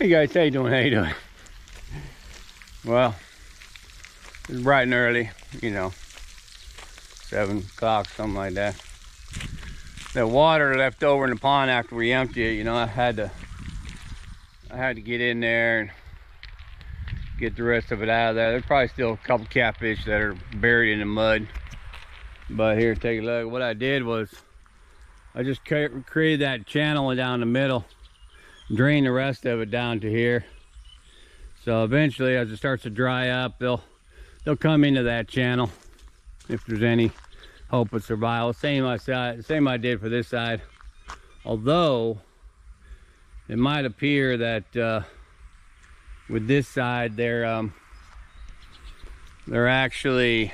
Hey guys, how you doing? How you doing? Well, it's bright and early, you know, 7 o'clock, something like that. The water left over in the pond after we emptied it, you know, I had to get in there and get the rest of it out of there. There's probably still a couple catfish that are buried in the mud. But here, take a look. What I did was I just created that channel down the middle, drain the rest of it down to here. So eventually, as it starts to dry up, they'll come into that channel if there's any hope of survival. Same I did for this side. Although it might appear that with this side, they're actually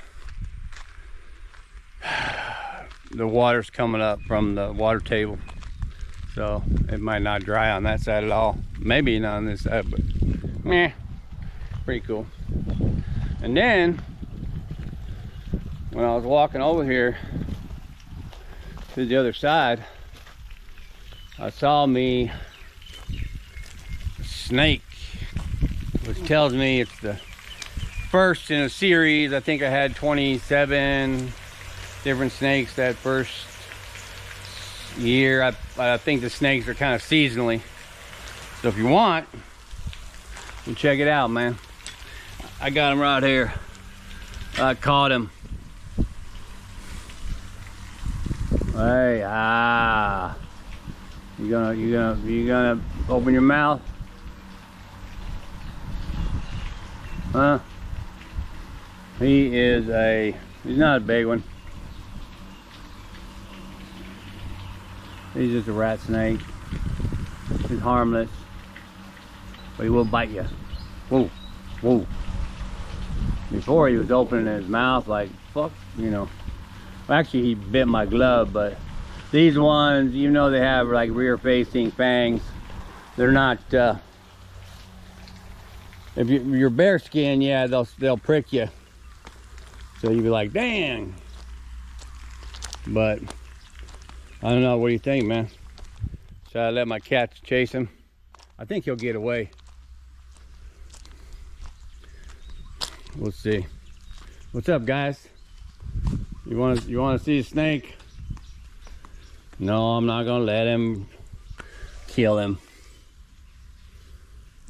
the water's coming up from the water table, so it might not dry on that side at all. Maybe not on this side, but meh, pretty cool. And then when I was walking over here to the other side, I saw me a snake, which tells me it's the first in a series. I think I had 27 different snakes that first year. I think the snakes are kind of seasonally, so if you want, you check it out, man. I got him right here. I caught him. Hey, you gonna open your mouth? Huh? He's not a big one. He's just a rat snake. He's harmless, but he will bite you. Whoa, whoa. Before he was opening his mouth like, fuck, you know. Well, actually, he bit my glove, but these ones, even though they have like rear-facing fangs, they're not, if you're bare skin, yeah, they'll prick you. So you'd be like, dang. But I don't know, what do you think, man? Should I let my cats chase him? I think he'll get away. We'll see. What's up, guys? You want to see a snake? No, I'm not gonna let him kill him.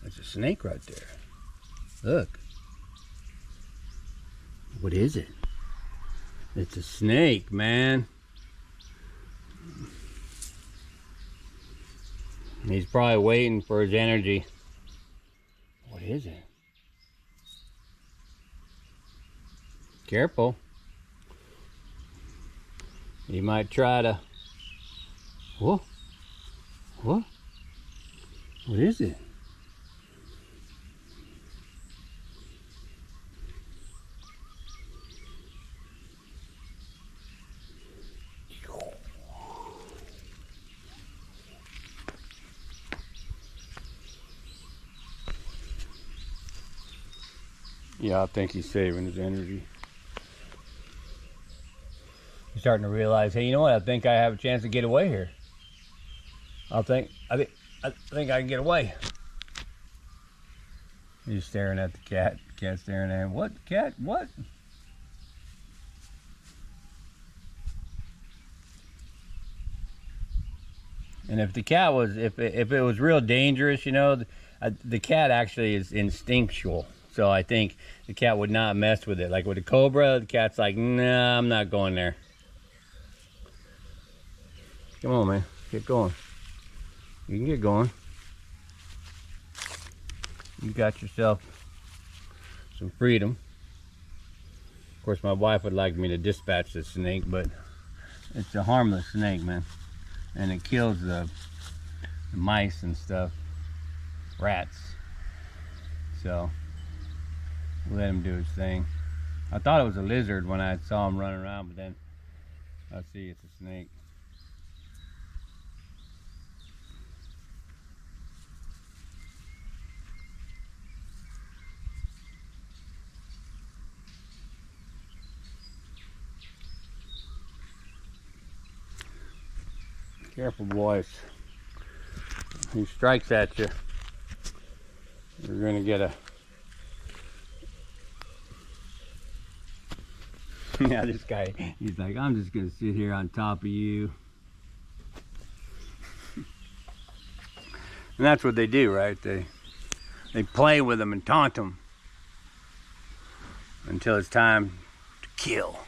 That's a snake right there. Look. What is it? It's a snake, man. He's probably waiting for his energy. What is it? Careful. He might try to... Whoa. What? What is it? Yeah, I think he's saving his energy. He's starting to realize, hey, you know what? I think I have a chance to get away here. I think I can get away. He's staring at the cat. Cat staring at him. What? Cat? What? And if the cat was, if it was real dangerous, you know, the cat actually is instinctual. So I think the cat would not mess with it. Like with a cobra, the cat's like, nah, I'm not going there. Come on, man, get going. You can get going. You got yourself some freedom. Of course, my wife would like me to dispatch this snake, but it's a harmless snake, man. And it kills the mice and stuff, rats. So we'll let him do his thing. I thought it was a lizard when I saw him running around, but then I see it's a snake. Careful, boys. He strikes at you. We're gonna get a now this guy, he's like, I'm just gonna sit here on top of you. And that's what they do, right? They play with them and taunt them until it's time to kill.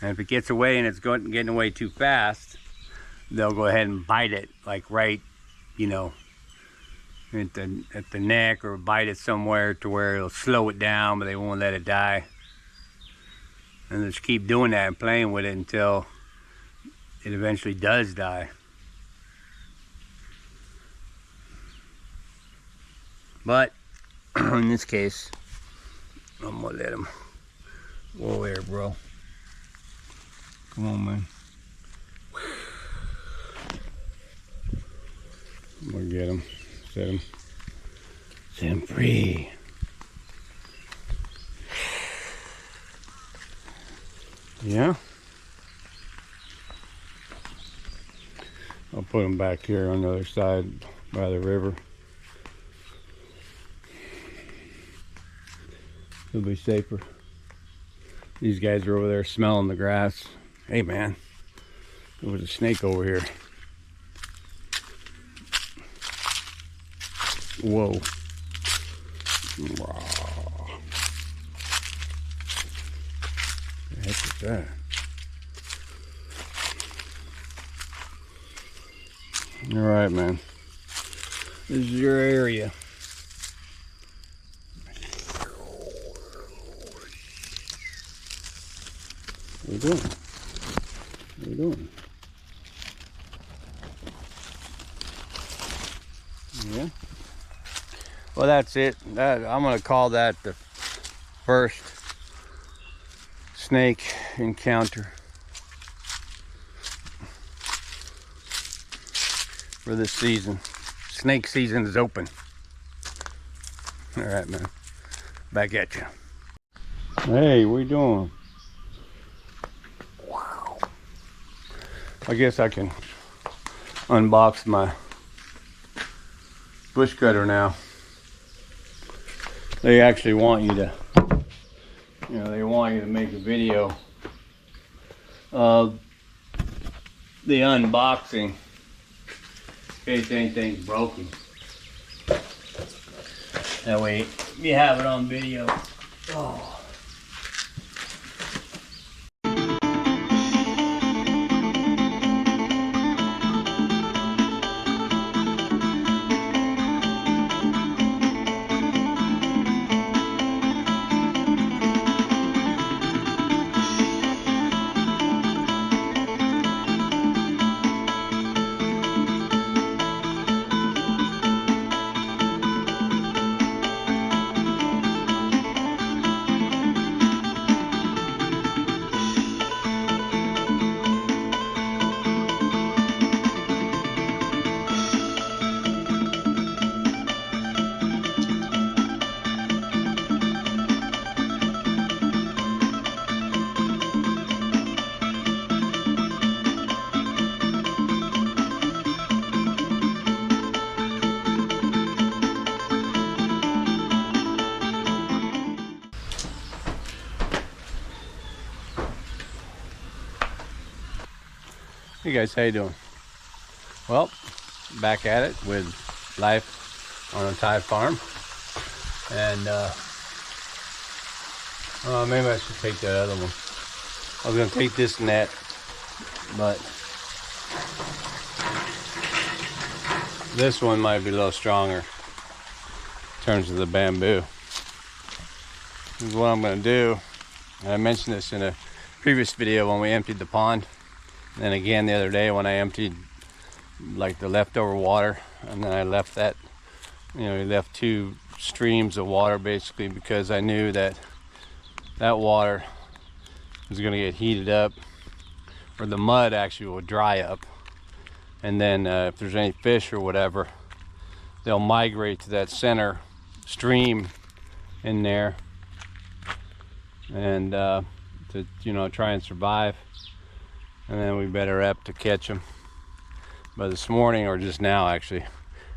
And if it gets away and it's getting away too fast, they'll go ahead and bite it, like right, you know, at the neck, or bite it somewhere to where it'll slow it down, but they won't let it die. And just keep doing that and playing with it until it eventually does die. But in this case, I'm gonna let him. Whoa there, bro. Come on, man. I'm gonna get him. Set him free. Yeah. I'll put him back here on the other side by the river. It'll be safer. These guys are over there smelling the grass. Hey man, there was a snake over here. Whoa. Wow. What the heck is that? All right, man. This is your area. What are you doing? What are you doing? Yeah. Well, that's it. I'm gonna call that the first snake encounter for this season. Snake season is open. All right, man. Back at you. Hey, what are you doing? Wow. I guess I can unbox my Bushcutter now. They actually want you to, they want you to make a video of the unboxing in case anything's broken. That way you have it on video. Oh. Hey guys, how you doing? Well, back at it with life on a Thai farm, and maybe I should take that other one. I was gonna take this net, but this one might be a little stronger in terms of the bamboo. This is what I'm gonna do, and I mentioned this in a previous video when we emptied the pond. And again the other day when I emptied like the leftover water, and then I left that, we left 2 streams of water basically, because I knew that that water was going to get heated up, or the mud actually will dry up, and then if there's any fish or whatever, they'll migrate to that center stream in there, and to try and survive. And then we better up to catch them. But this morning, or just now actually,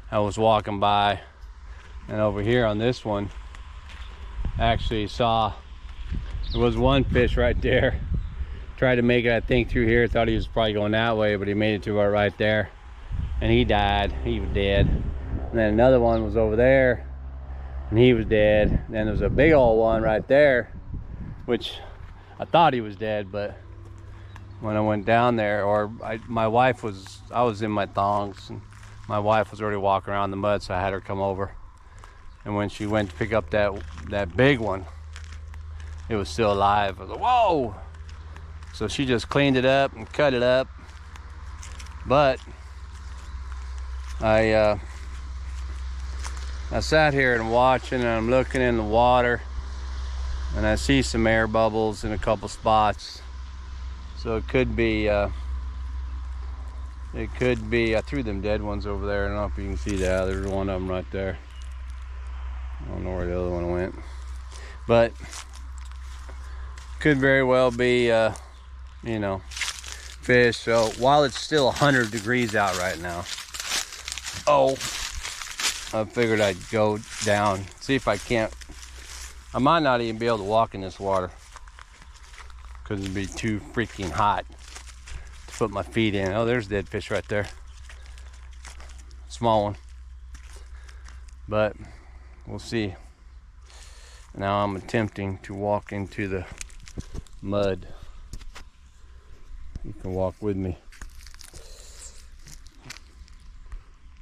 I was walking by And over here on this one, I actually saw there was one fish right there. Tried to make it, I think, through here. Thought he was probably going that way, but he made it to it right there. And he died. He was dead. And then another one was over there, and he was dead. And then there was a big old one right there, which I thought he was dead, but when I went down there, I was in my thongs, and my wife was already walking around the mud, so I had her come over. And when she went to pick up that big one, it was still alive. I was like, whoa! So she just cleaned it up and cut it up. But I sat here and watching, and I'm looking in the water, and I see some air bubbles in a couple spots. So it could be, I threw them dead ones over there. I don't know if you can see that. There's one of them right there. I don't know where the other one went. But could very well be, you know, fish. So while it's still 100 degrees out right now, I figured I'd go down, see if I can't. I might not even be able to walk in this water because it'd be too freaking hot to put my feet in. Oh, there's dead fish right there. Small one. But we'll see. Now I'm attempting to walk into the mud. You can walk with me.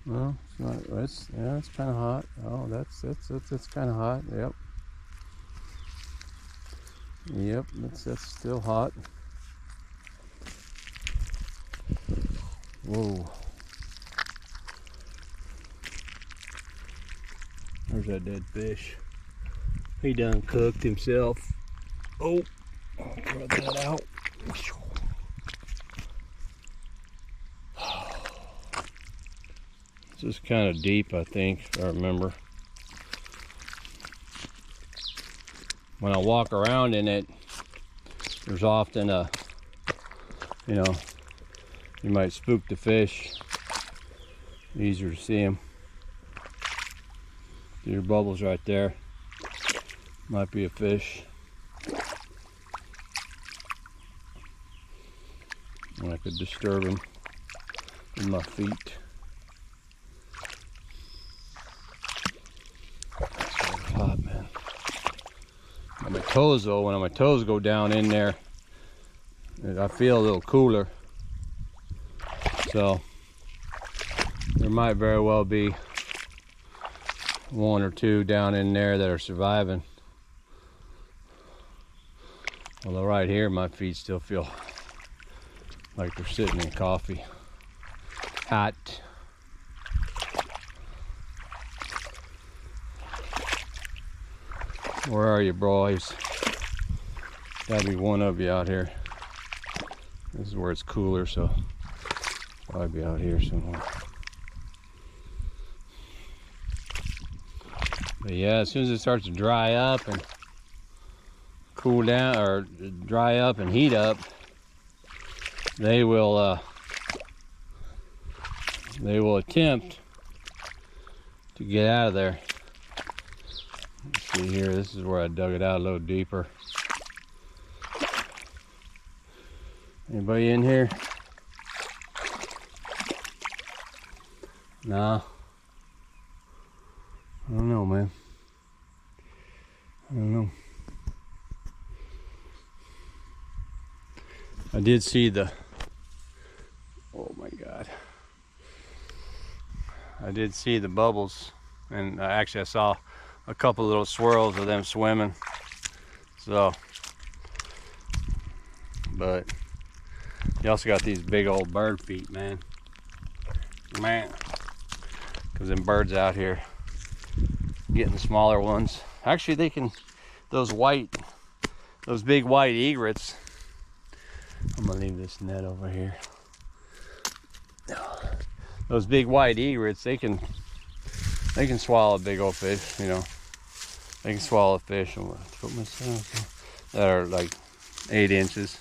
Well, it's not. It's kind of hot. Oh, that's kind of hot. Yep. Yep, that's still hot. Whoa. There's that dead fish. He done cooked himself. Oh, I'll throw that out. This is kind of deep, I think, if I remember. When I walk around in it, there's often a, you know, you might spook the fish. Easier to see them. Your bubbles right there. Might be a fish. And I could disturb him with my feet. It's hot, man. On my toes though, when my toes go down in there, I feel a little cooler. So there might very well be one or two down in there that are surviving. Although right here my feet still feel like they're sitting in coffee. Hot. Where are you, boys? Gotta be one of you out here. This is where it's cooler, so probably be out here somewhere. But yeah, as soon as it starts to dry up and cool down, or dry up and heat up, they will attempt to get out of there. Let's see here, this is where I dug it out a little deeper. Anybody in here? No. I don't know, man. I don't know. I did see the, oh my God. I did see the bubbles, and actually I saw a couple little swirls of them swimming. So, but you also got these big old bird feet, man. Because them birds out here getting the smaller ones. Actually, they can, those big white egrets. I'm gonna leave this net over here. Those big white egrets, they can swallow a big old fish, you know. They can swallow a fish that are like 8 inches,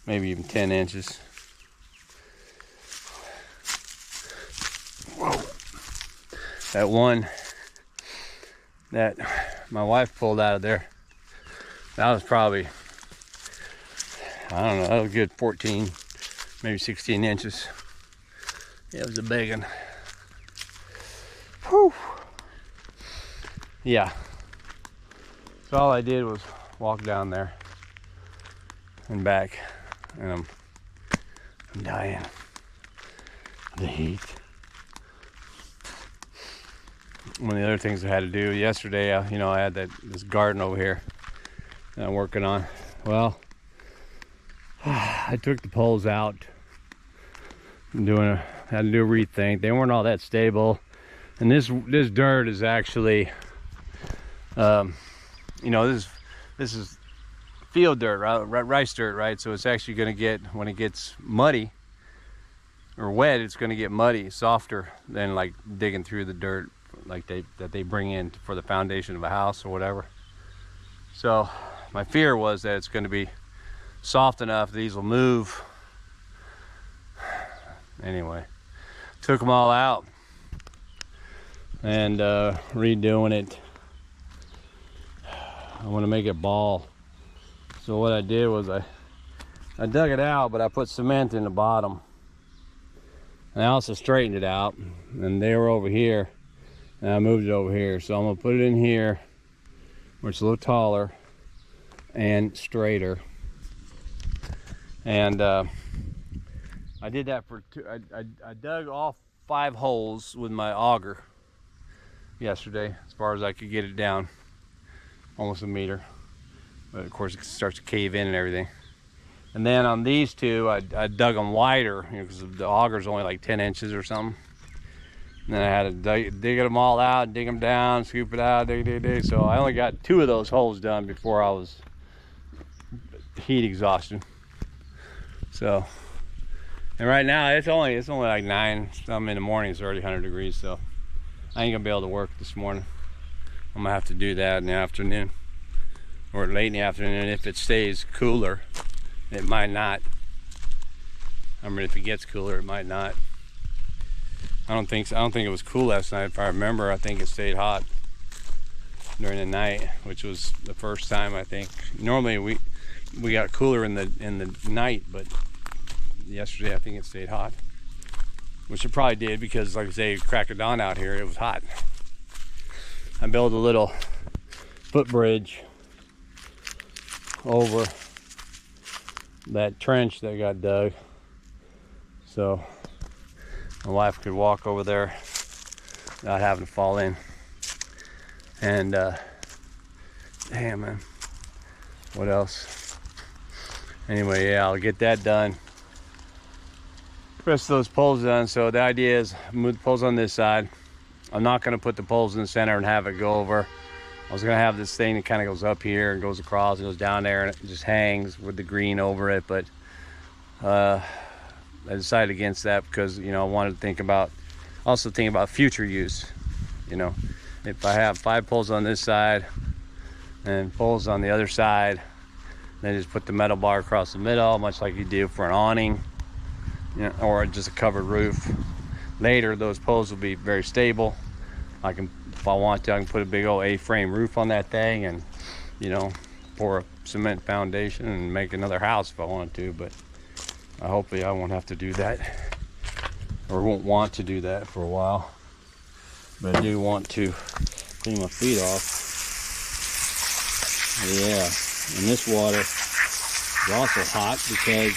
maybe even 10 inches. Whoa. That one that my wife pulled out of there. That was probably, I don't know, that was a good 14, maybe 16 inches. It was a big one. Whew. Yeah. So all I did was walk down there and back, and I'm dying of the heat. One of the other things I had to do yesterday, I had this garden over here that I'm working on. Well, I took the poles out. Had to do a rethink. They weren't all that stable, and this dirt is actually, this is field dirt, rice dirt, right? So it's actually going to get, when it gets muddy or wet, it's going to get muddy, softer than like digging through the dirt like that they bring in for the foundation of a house or whatever. So my fear was that it's going to be soft enough these will move. Anyway, took them all out and redoing it. I want to make it ball. So what I did was I dug it out, but I put cement in the bottom. And I also straightened it out, and they were over here, and I moved it over here. So I'm gonna put it in here where it's a little taller and straighter. And I did that for I dug all 5 holes with my auger yesterday, as far as I could get it down, almost a meter. But of course it starts to cave in and everything. And then on these two, I dug them wider, because the auger's only like 10 inches or something. And then I had to dig them all out, dig them down, scoop it out, dig. So I only got 2 of those holes done before I was heat exhausted. So, and right now it's only like 9 something in the morning. It's already 100 degrees, so I ain't gonna be able to work this morning. I'm gonna have to do that in the afternoon, or late in the afternoon if it stays cooler. It might not. I mean, if it gets cooler, it might not. I don't think it was cool last night. If I remember, I think it stayed hot during the night, which was the first time, I think. Normally we got cooler in the night, but yesterday I think it stayed hot, which it probably did, because like I say, crack of dawn out here, it was hot. I built a little footbridge over that trench that got dug, so my wife could walk over there without having to fall in. And damn, man, what else? Anyway, yeah, I'll get that done. Rest of those poles done. So the idea is move the poles on this side. I'm not going to put the poles in the center and have it go over. I was going to have this thing that kind of goes up here and goes across and goes down there, and it just hangs with the green over it. But I decided against that because, I wanted to think about future use. If I have 5 poles on this side and poles on the other side, then just put the metal bar across the middle, much like you do for an awning, or just a covered roof. Later, those poles will be very stable. If I want to, I can put a big old A-frame roof on that thing and, pour a cement foundation and make another house if I wanted to. But hopefully I won't have to do that, or won't want to do that for a while. But I do want to clean my feet off. Yeah, and this water is also hot because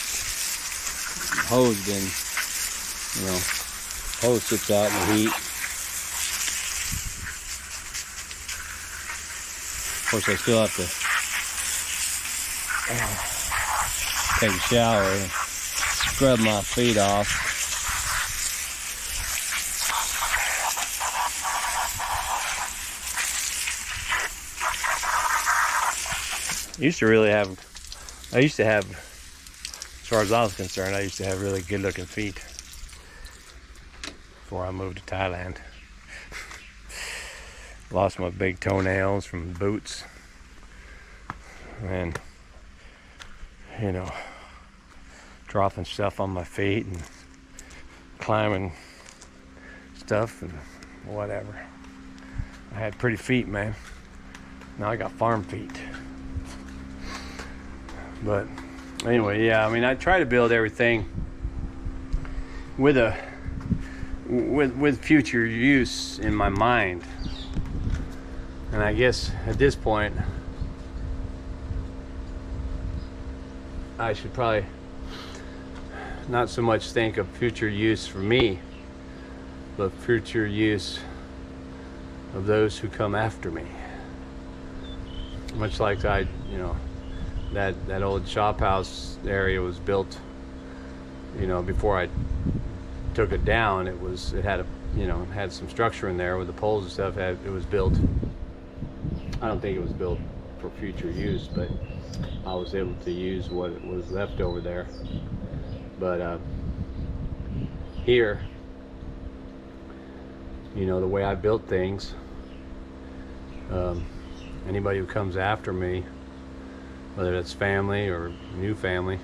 the hose sits out in the heat. Of course, I still have to take a shower and scrub my feet off. I used to have, as far as I was concerned, I used to have really good looking feet before I moved to Thailand. Lost my big toenails from boots, and dropping stuff on my feet and climbing stuff and whatever. I had pretty feet, man. Now I got farm feet. But anyway, yeah, I mean, I try to build everything with future use in my mind. And I guess at this point, I should probably not so much think of future use for me, but future use of those who come after me. Much like that old shop house area was built, before I took it down. It had had some structure in there with the poles and stuff. It was built. I don't think it was built for future use, but I was able to use what was left over there. But here, the way I built things, anybody who comes after me, whether that's family or new family,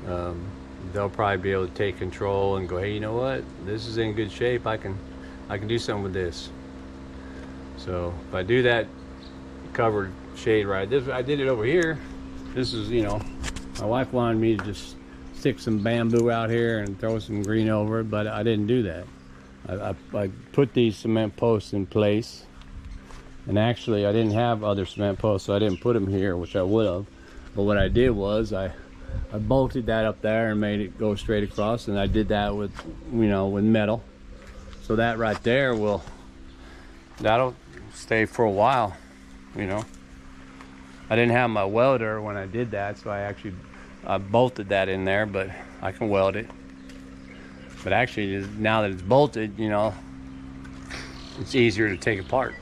they'll probably be able to take control and go, hey, you know what? This is in good shape. I can do something with this. So if I do that covered shade right, I did it over here. This is, my wife wanted me to just stick some bamboo out here and throw some green over it, but I didn't do that. I put these cement posts in place, and actually I didn't have other cement posts, so I didn't put them here, which I would have. But what I did was I bolted that up there and made it go straight across, and I did that with with metal. So that right there that'll stay for a while. I didn't have my welder when I did that, so I bolted that in there, but I can weld it. But actually, now that it's bolted, it's easier to take apart,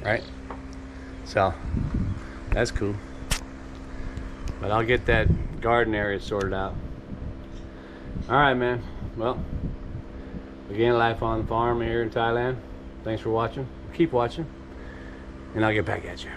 right? So that's cool. But I'll get that garden area sorted out. All right, man. Well, again, life on the farm here in Thailand. Thanks for watching. Keep watching, and I'll get back at you.